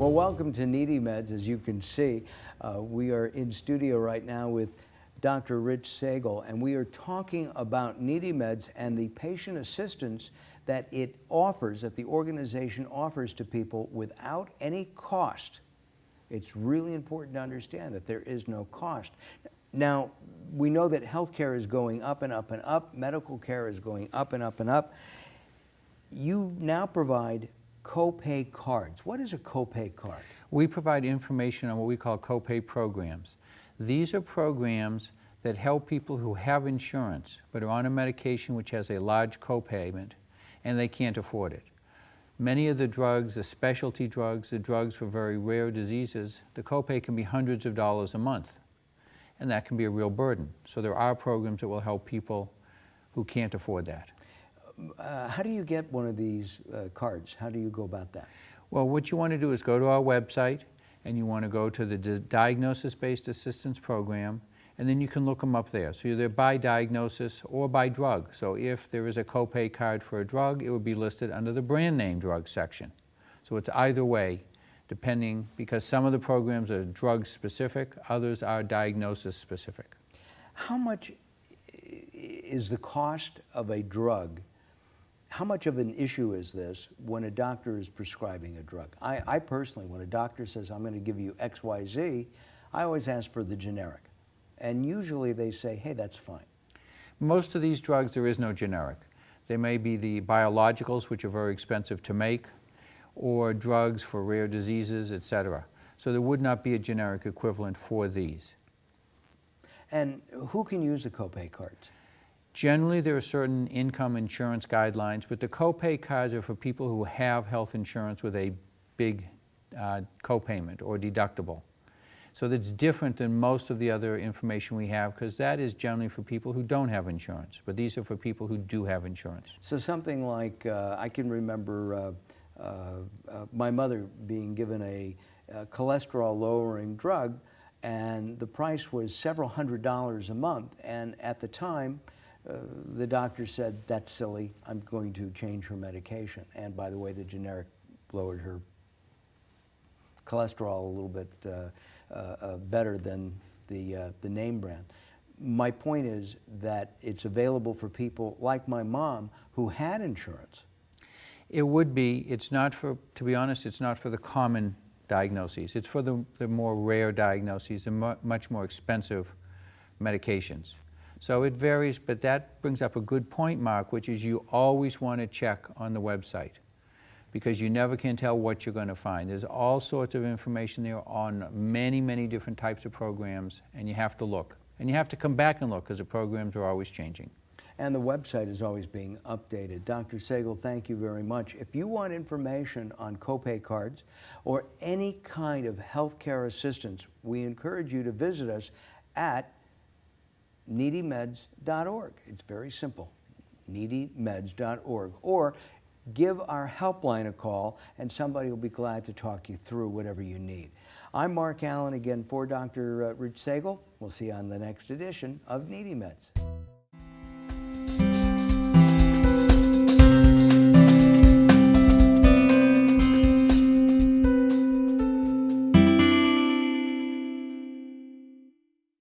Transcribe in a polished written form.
Well, welcome to NeedyMeds. As you can see, we are in studio right now with Dr. Rich Sagall, and we are talking about NeedyMeds and the patient assistance that it offers, that the organization offers to people without any cost. It's really important to understand that there is no cost. Now, we know that healthcare is going up and up and up. Medical care is going up and up and up. You now provide copay cards. What is a copay card? We provide information on what we call copay programs. These are programs that help people who have insurance but are on a medication which has a large copayment and they can't afford it. Many of the drugs, the specialty drugs, the drugs for very rare diseases, the copay can be hundreds of dollars a month, and that can be a real burden. So there are programs that will help people who can't afford that. How do you get one of these cards? How do you go about that? Well, what you want to do is go to our website, and you want to go to the Diagnosis-Based Assistance Program, and then you can look them up there. So either by diagnosis or by drug. So if there is a copay card for a drug, it would be listed under the brand name drug section. So it's either way, depending, because some of the programs are drug specific, others are diagnosis specific. How much is the cost of a drug? How much of an issue is this when a doctor is prescribing a drug? I personally, when a doctor says, I'm going to give you X, Y, Z, I always ask for the generic. And usually they say, hey, that's fine. Most of these drugs, there is no generic. They may be the biologicals, which are very expensive to make, or drugs for rare diseases, etc. So there would not be a generic equivalent for these. And who can use the copay cards? Generally, there are certain income insurance guidelines, but the copay cards are for people who have health insurance with a big copayment or deductible. So that's different than most of the other information we have, because that is generally for people who don't have insurance, but these are for people who do have insurance. So something like, I can remember my mother being given a cholesterol-lowering drug, and the price was several $100s a month, and at the time, the doctor said, that's silly, I'm going to change her medication. And by the way, the generic lowered her cholesterol a little bit better than the name brand. My point is that it's available for people like my mom who had insurance. It would be. It's not for, to be honest, it's not for the common diagnoses. It's for the more rare diagnoses and much more expensive medications. So it varies, but that brings up a good point, Mark, which is you always want to check on the website, because you never can tell what you're going to find. There's all sorts of information there on many, many different types of programs, and you have to look. And you have to come back and look, because the programs are always changing. And the website is always being updated. Dr. Sagall, thank you very much. If you want information on copay cards or any kind of healthcare assistance, we encourage you to visit us at NeedyMeds.org. It's very simple, NeedyMeds.org. Or give our helpline a call, and somebody will be glad to talk you through whatever you need. I'm Mark Alyn, again for Dr. Rich Sagall. We'll see you on the next edition of NeedyMeds.